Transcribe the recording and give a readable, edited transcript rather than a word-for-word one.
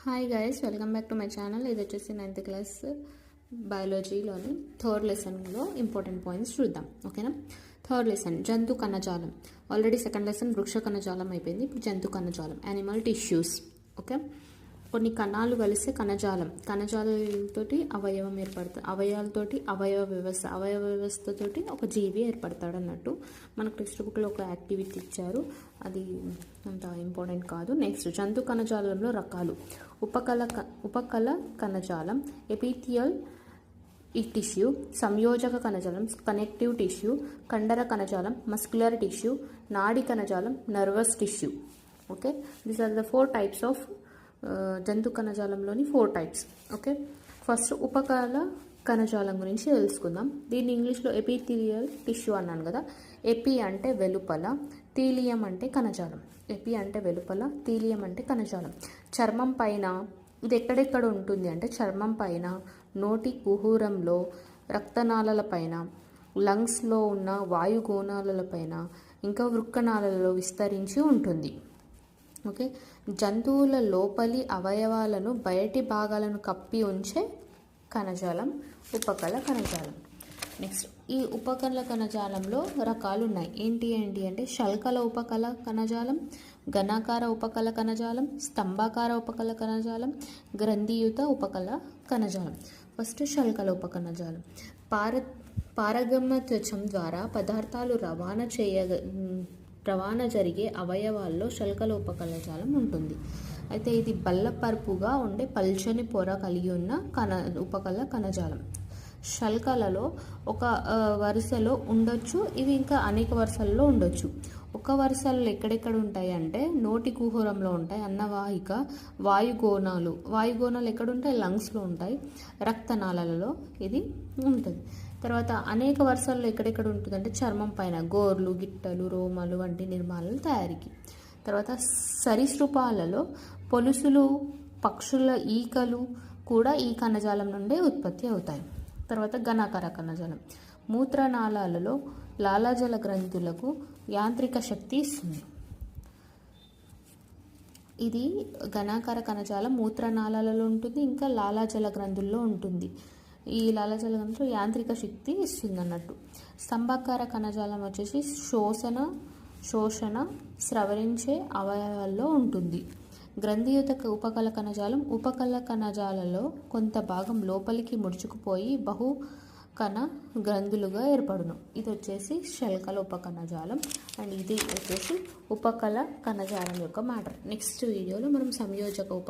Hi guys, welcome back to my channel. ఇది వచ్చేసి 9th class బయాలజీలోని థర్డ్ లెసన్లో ఇంపార్టెంట్ పాయింట్స్ చూద్దాం. ఓకేనా? థర్డ్ లెసన్ జంతు కణజాలం. ఆల్రెడీ సెకండ్ లెసన్ వృక్ష కణజాలం అయిపోయింది. ఇప్పుడు జంతు కణజాలం, యానిమల్ టిష్యూస్. ఓకే, కొన్ని కణాలు కలిసే కణజాలం. కణజాలతోటి అవయవం ఏర్పడుతుంది, అవయవాలతోటి అవయవ వ్యవస్థతోటి ఒక జీవి ఏర్పడతాడు అన్నట్టు. మనకు టెక్స్ట్ బుక్లో ఒక యాక్టివిటీ ఇచ్చారు, అది అంత ఇంపార్టెంట్ కాదు. నెక్స్ట్, జంతు కణజాలంలో రకాలు. ఉపకల కణజాలం, ఎపిథియల్ టిష్యూ, సంయోజక కణజాలం, కనెక్టివ్ టిష్యూ, కండర కణజాలం, మస్క్యులర్ టిష్యూ, నాడి కణజాలం, nervous tissue. Okay, these are the 4 types of జంతు కణజాలంలోని 4 types. ఓకే, ఫస్ట్ ఉపకల కణజాలం గురించి తెలుసుకుందాం. దీన్ని ఇంగ్లీష్లో ఎపిథీలియల్ టిష్యూ అన్నాను కదా. ఎపి అంటే వెలుపల, థీలియం అంటే కణజాలం. ఎపి అంటే వెలుపల, థీలియం అంటే కణజాలం. చర్మం పైన ఇది ఎక్కడెక్కడ ఉంటుంది అంటే చర్మం పైన, నోటి కుహూరంలో, రక్తనాళాల పైన, లంగ్స్లో ఉన్న వాయుగోళాల పైన, ఇంకా వృక్కనాళాలలో విస్తరించి ఉంటుంది. ఓకే, జంతువుల లోపలి అవయవాలను, బయటి భాగాలను కప్పి ఉంచే కణజాలం ఉపకల కణజాలం. నెక్స్ట్, ఈ ఉపకల కణజాలంలో రకాలు ఉన్నాయి. ఏంటి అంటే శల్కల ఉపకల కణజాలం, ఘనాకార ఉపకల కణజాలం, స్తంభాకార ఉపకల కణజాలం, గ్రంథియుత ఉపకల కణజాలం. ఫస్ట్ శల్కల ఉపకణజాలం. పారగమ్య త్వచం ద్వారా పదార్థాలు రవాణా జరిగే అవయవాల్లో శల్కల ఉపకణజాలం ఉంటుంది. అయితే ఇది బల్లపరుపుగా ఉండే పల్చని పొర కలిగి ఉన్న ఉపకల కణజాలం. శల్కలలో ఒక వరుసలో ఉండొచ్చు, ఇవి ఇంకా అనేక వరుసల్లో ఉండొచ్చు. ఒక వరుసలో ఎక్కడెక్కడ ఉంటాయి అంటే నోటి కుహరంలో ఉంటాయి, అన్నవాహిక, వాయుగోణాలు ఎక్కడ ఉంటాయి? లంగ్స్లో ఉంటాయి, రక్తనాళాలలో ఇది ఉంటుంది. తర్వాత అనేక వరుసల్లో ఎక్కడెక్కడ ఉంటుంది అంటే చర్మం పైన, గోర్లు, గిట్టలు, రోమాలు వంటి నిర్మాణాల తయారీకి. తర్వాత సరీసృపాలలో పొలుసులు, పక్షుల ఈకలు కూడా ఈ కణజాలం నుండే ఉత్పత్తి అవుతాయి. తర్వాత ఘనాకార కణజాలం. మూత్రనాళాలలో లాలాజల గ్రంథులకు యాంత్రిక శక్తి ఇస్తుంది. ఇది ఘనాకార కణజాలం మూత్రనాళాలలో ఉంటుంది, ఇంకా లాలాజల గ్రంథుల్లో ఉంటుంది. ఈ లాలాజల గ్రంథులు యాంత్రిక శక్తి ఇస్తుంది అన్నట్టు. స్తంభాకార కణజాలం వచ్చేసి శోషణ స్రవరించే అవయవాల్లో ఉంటుంది. గ్రంథియుత ఉపకల కణజాలం ఉపకల కణజాలలో కొంత భాగం లోపలికి ముడుచుకుపోయి బహుకణ గ్రంథులుగా ఏర్పడును. ఇది వచ్చేసి శల్కల ఉపకణజాలం, అండ్ ఇది వచ్చేసి ఉపకల కణజాలం యొక్క మ్యాటర్. నెక్స్ట్ వీడియోలో మనం సంయోజక